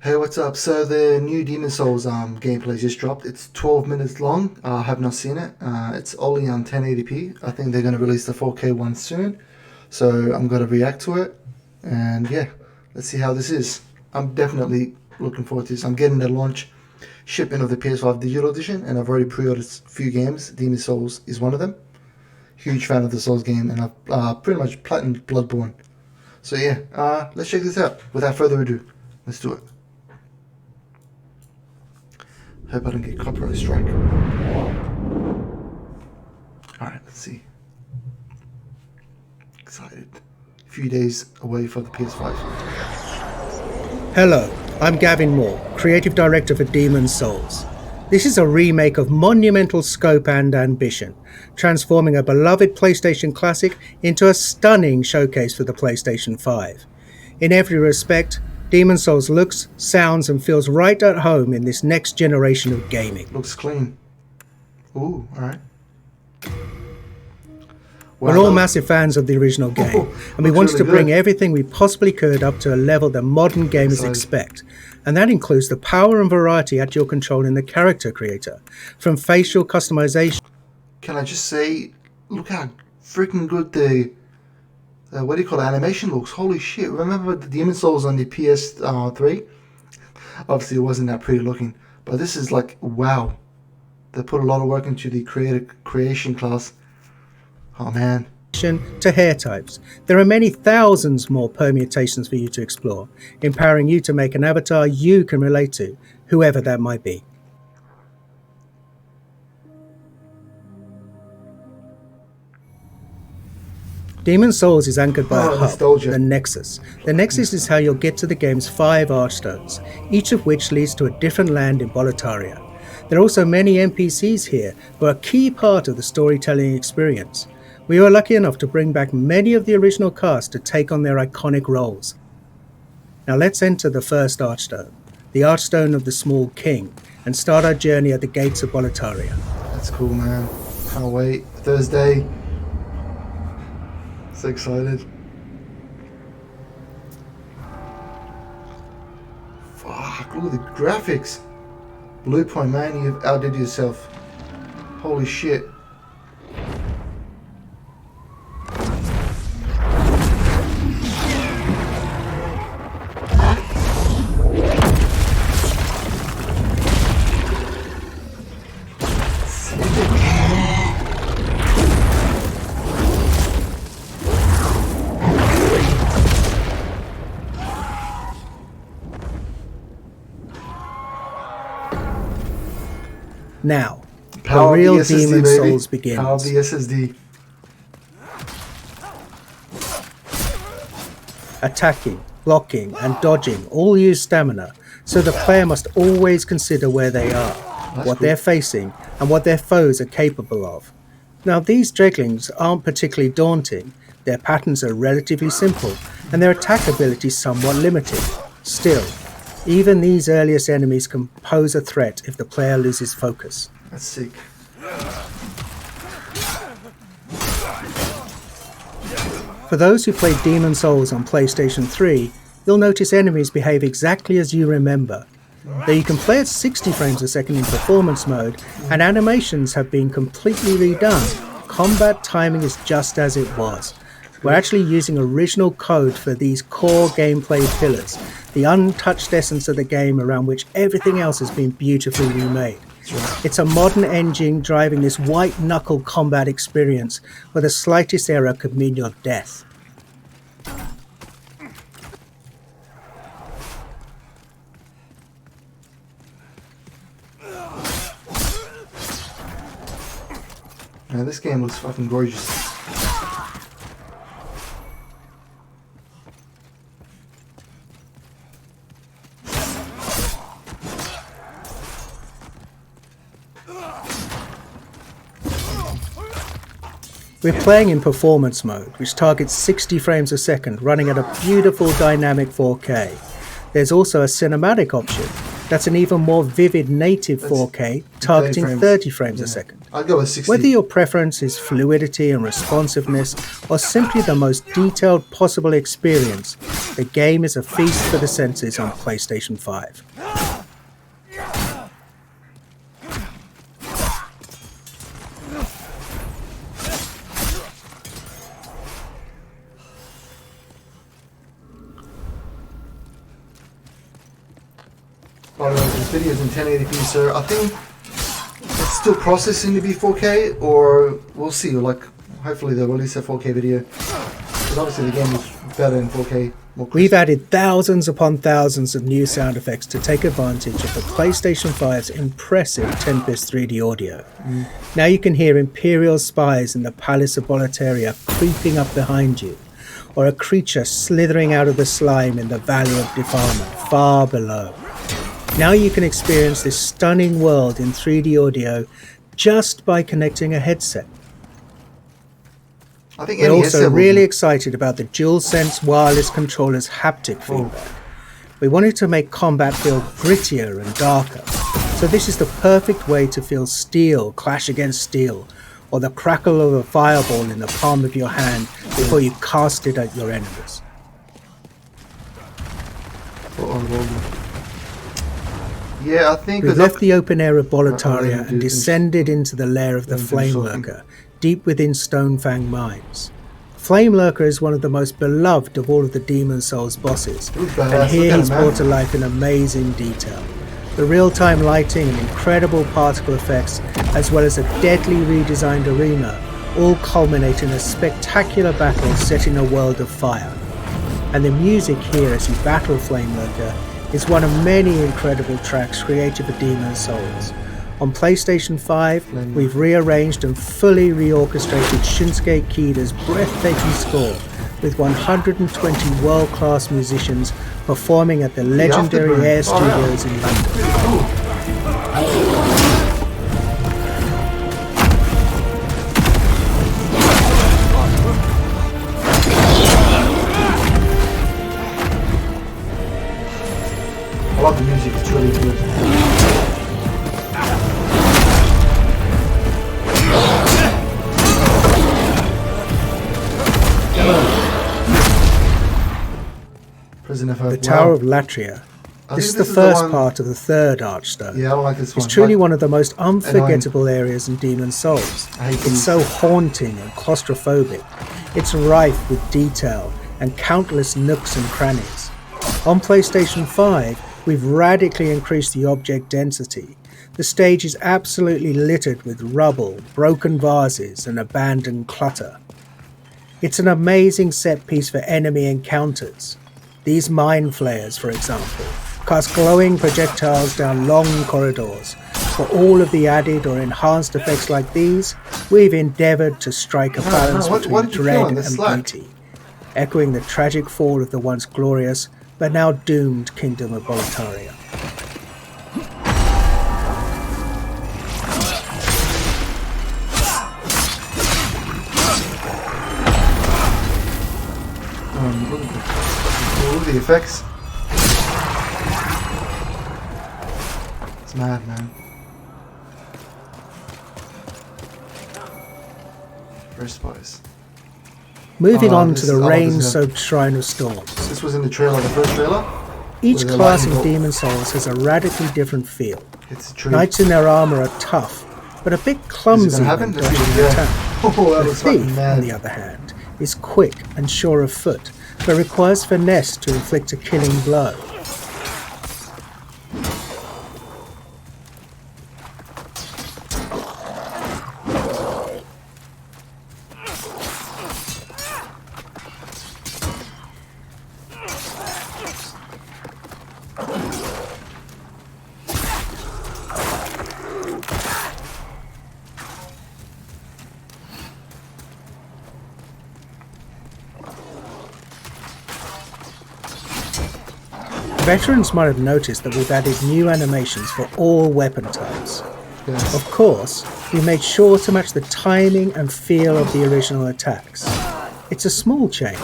Hey, what's up? So the new Demon Souls gameplay just dropped. It's 12 minutes long. I have not seen it. It's only on 1080p. I think they're going to release the 4K one soon. So I'm going to react to it. And yeah, let's see how this is. I'm definitely looking forward to this. I'm getting the launch shipment of the PS5 digital edition, and I've already pre-ordered a few games. Demon Souls is one of them. Huge fan of the Souls game, and I've pretty much platinumed Bloodborne. So yeah, let's check this out. Without further ado, let's do it. Hope I don't get copyright strike. Alright, let's see. Excited. A few days away for the PS5. Hello, I'm Gavin Moore, Creative Director for Demon Souls. This is a remake of monumental scope and ambition, transforming a beloved PlayStation classic into a stunning showcase for the PlayStation 5. In every respect, Demon Souls looks, sounds and feels right at home in this next generation of gaming. Looks clean. Ooh, alright. We're all massive fans of the original game, and we wanted to bring everything we possibly could up to a level that modern gamers expect. And that includes the power and variety at your control in the character creator, from facial customization. Can I just say, look how freaking good the what do you call it, animation looks. Holy shit. Remember the Demon Souls on the PS3? Obviously it wasn't that pretty looking, but this is like, wow. They put a lot of work into the creation class. Oh man. To hair types. There are many thousands more permutations for you to explore, empowering you to make an avatar you can relate to, whoever that might be. Demon Souls is anchored by a hub, the Nexus. The Nexus is how you'll get to the game's 5 Archstones, each of which leads to a different land in Boletaria. There are also many NPCs here who are a key part of the storytelling experience. We were lucky enough to bring back many of the original cast to take on their iconic roles. Now let's enter the first Archstone, the Archstone of the Small King, and start our journey at the gates of Boletaria. That's cool, man. Can't wait. Thursday. So excited. Fuck, look at the graphics. Bluepoint, man, you've outdid yourself. Holy shit. Now, the real Demon Souls begins. Power of the SSD. Attacking, blocking and dodging all use stamina, so the player must always consider where they are, what they're facing and what their foes are capable of. Now these dreglings aren't particularly daunting, their patterns are relatively simple and their attack ability somewhat limited. Still, even these earliest enemies can pose a threat if the player loses focus. That's sick. For those who played Demon Souls on PlayStation 3, you'll notice enemies behave exactly as you remember. Though you can play at 60 frames a second in performance mode, and animations have been completely redone, combat timing is just as it was. We're actually using original code for these core gameplay pillars, the untouched essence of the game around which everything else has been beautifully remade. It's a modern engine driving this white-knuckle combat experience where the slightest error could mean your death. Man, this game looks fucking gorgeous. We're playing in performance mode, which targets 60 frames a second, running at a beautiful dynamic 4K. There's also a cinematic option, That's an even more vivid native 4K, targeting 30 frames a second. I'd go with 60. Whether your preference is fluidity and responsiveness, or simply the most detailed possible experience, the game is a feast for the senses on PlayStation 5. By the way, this video is in 1080p, so I think it's still processing to be 4K, or we'll see. Like, hopefully they'll release a 4K video. But obviously the game is better in 4K. We've added thousands upon thousands of new sound effects to take advantage of the PlayStation 5's impressive Tempest 3D audio. Now you can hear Imperial spies in the Palace of Boletaria creeping up behind you, or a creature slithering out of the slime in the Valley of Defilement far below. Now you can experience this stunning world in 3D audio just by connecting a headset. I think We're also really excited about the DualSense wireless controller's haptic feedback. We wanted to make combat feel grittier and darker, so this is the perfect way to feel steel clash against steel, or the crackle of a fireball in the palm of your hand before you cast it at your enemies. Yeah, I think we left the open air of Boletaria and descended into the lair of the Flame Lurker, deep within Stonefang Mines. Flame Lurker is one of the most beloved of all of the Demon Souls bosses, and here he's brought to life in amazing detail. The real-time lighting and incredible particle effects, as well as a deadly redesigned arena, all culminate in a spectacular battle set in a world of fire. And the music here as you battle Flame Lurker is one of many incredible tracks created for Demon Souls. On PlayStation 5, we've rearranged and fully reorchestrated Shinsuke Kida's breathtaking score with 120 world-class musicians performing at the legendary Air Studios in London. I love the music, it's really good. The Tower of Latria. This is the first part of the third Archstone. Yeah, I don't like this one. It's truly one of the most unforgettable areas in Demon Souls. It's so haunting and claustrophobic. It's rife with detail and countless nooks and crannies. On PlayStation 5, we've radically increased the object density. The stage is absolutely littered with rubble, broken vases, and abandoned clutter. It's an amazing set piece for enemy encounters. These mind flayers, for example, cast glowing projectiles down long corridors. For all of the added or enhanced effects like these, we've endeavoured to strike a balance between dread and beauty, echoing the tragic fall of the once glorious but now doomed Kingdom of Boletaria. Look at the effects. It's mad, man. First spice. Moving on to the rain-soaked Shrine of Storms. This was in the trailer, the first trailer. Each class in Demon Souls has a radically different feel. Knights in their armour are tough, but a bit clumsy when dodging an attack. The Thief, on the other hand, is quick and sure of foot, but requires finesse to inflict a killing blow. Veterans might have noticed that we've added new animations for all weapon types. Yes. Of course, we made sure to match the timing and feel of the original attacks. It's a small change,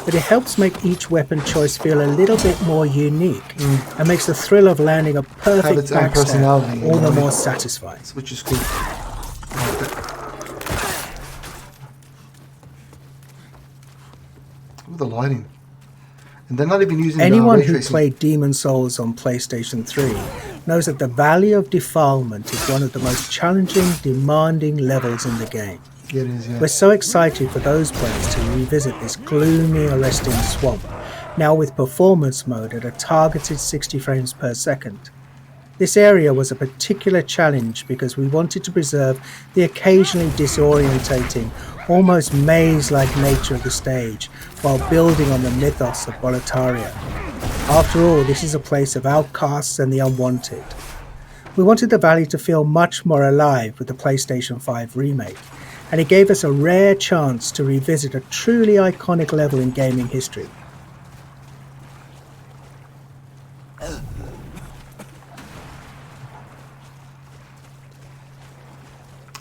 but it helps make each weapon choice feel a little bit more unique and makes the thrill of landing a perfect its own backstab personality, all the more satisfying. which is cool. I like that. Ooh, the lighting. And they're not even using Anyone ray who tracing. played Demon Souls on PlayStation 3 knows that the Valley of Defilement is one of the most challenging, demanding levels in the game. Yeah, it is, yeah. We're so excited for those players to revisit this gloomy, arresting swamp, now with performance mode at a targeted 60 frames per second. This area was a particular challenge because we wanted to preserve the occasionally disorientating, almost maze-like nature of the stage while building on the mythos of Boletaria. After all, this is a place of outcasts and the unwanted. We wanted the valley to feel much more alive with the PlayStation 5 remake, and it gave us a rare chance to revisit a truly iconic level in gaming history.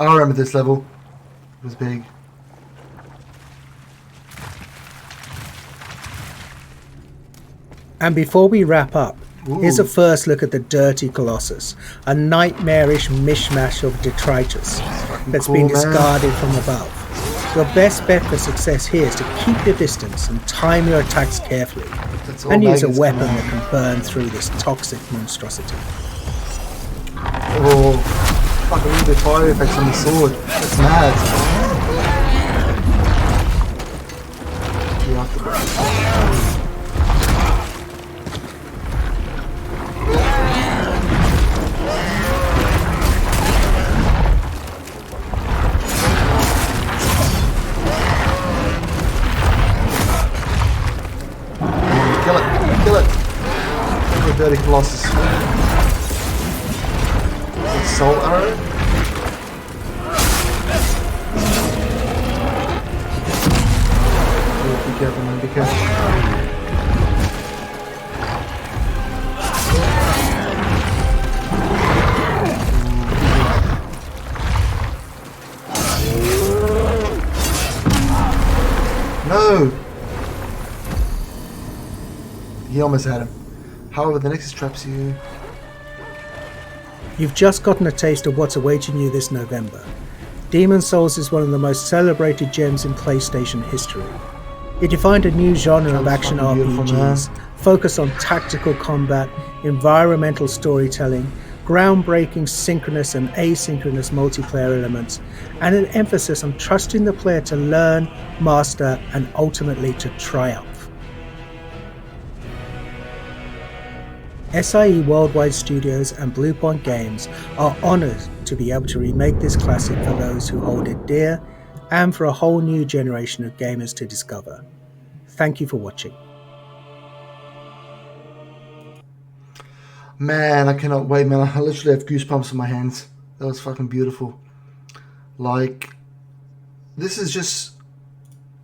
I remember this level. It was big. And before we wrap up, here's a Ooh. first look at the Dirty Colossus, a nightmarish mishmash of detritus that's cool, been man. discarded from above. Your best bet for success here is to keep your distance and time your attacks carefully, That's all and use a maggots weapon coming that can burn through this toxic monstrosity. Oh, fucking look at the fire effects on the sword. That's mad. You have to break. Kill it! Kill it! The Dirty Colossus. Soul arrow? Oh, be careful, man, be careful. No! He almost had him. However, the next traps you. You've just gotten a taste of what's awaiting you this November. Demon Souls is one of the most celebrated gems in PlayStation history. It defined a new genre of action fucking beautiful, RPGs, focused on tactical combat, environmental storytelling, groundbreaking synchronous and asynchronous multiplayer elements, and an emphasis on trusting the player to learn, master, and ultimately to triumph. SIE Worldwide Studios and Bluepoint Games are honoured to be able to remake this classic for those who hold it dear and for a whole new generation of gamers to discover. Thank you for watching. Man, I cannot wait, man. I literally have goosebumps in my hands. That was fucking beautiful. Like, this is just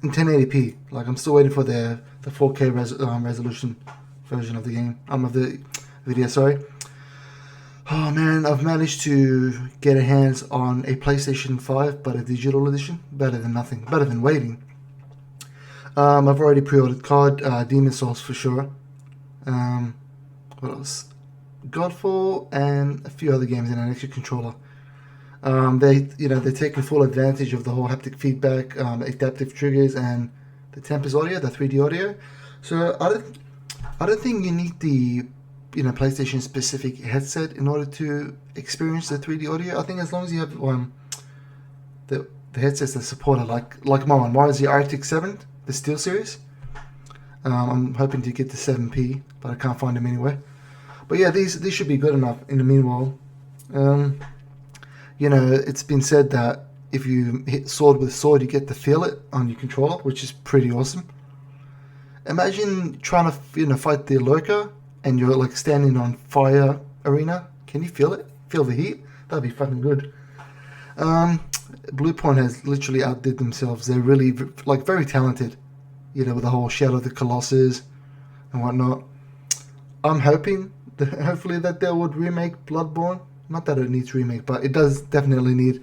in 1080p. Like, I'm still waiting for the 4K resolution version of the game. Of the video, sorry. Oh man, I've managed to get a hands on a PlayStation 5, but a digital edition. Better than nothing. Better than waiting. I've already pre-ordered COD, Demon Souls for sure. What else? Godfall and a few other games in an extra controller. They're taking full advantage of the whole haptic feedback, adaptive triggers, and the Tempest audio, the 3D audio. So I don't think you need the PlayStation specific headset in order to experience the 3D audio. I think as long as you have the headsets that support it, like my one, mine is the RTX 7, the Steel Series. I'm hoping to get the 7P, but I can't find them anywhere. But yeah, these should be good enough. In the meanwhile, it's been said that if you hit sword with sword, you get to feel it on your controller, which is pretty awesome. Imagine trying to fight the lurker and you're like standing on fire arena. Can you feel it? Feel the heat? That'd be fucking good. Bluepoint has literally outdid themselves. They're really very talented. With the whole Shadow of the Colossus and whatnot. I'm hoping hopefully that they would remake Bloodborne. Not that it needs remake, but it does definitely need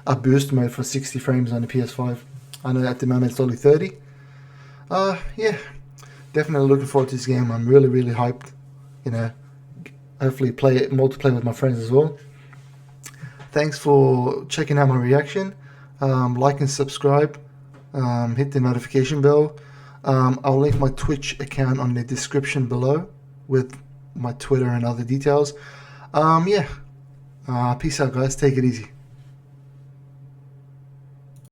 a boost mode for 60 frames on the PS5. I know at the moment it's only 30. Yeah, definitely looking forward to this game. I'm really, really hyped. You know, hopefully play it multiplayer with my friends as well. Thanks for checking out my reaction. Like and subscribe. Hit the notification bell. I'll link my Twitch account on the description below with my Twitter and other details. Yeah. Peace out, guys. Take it easy.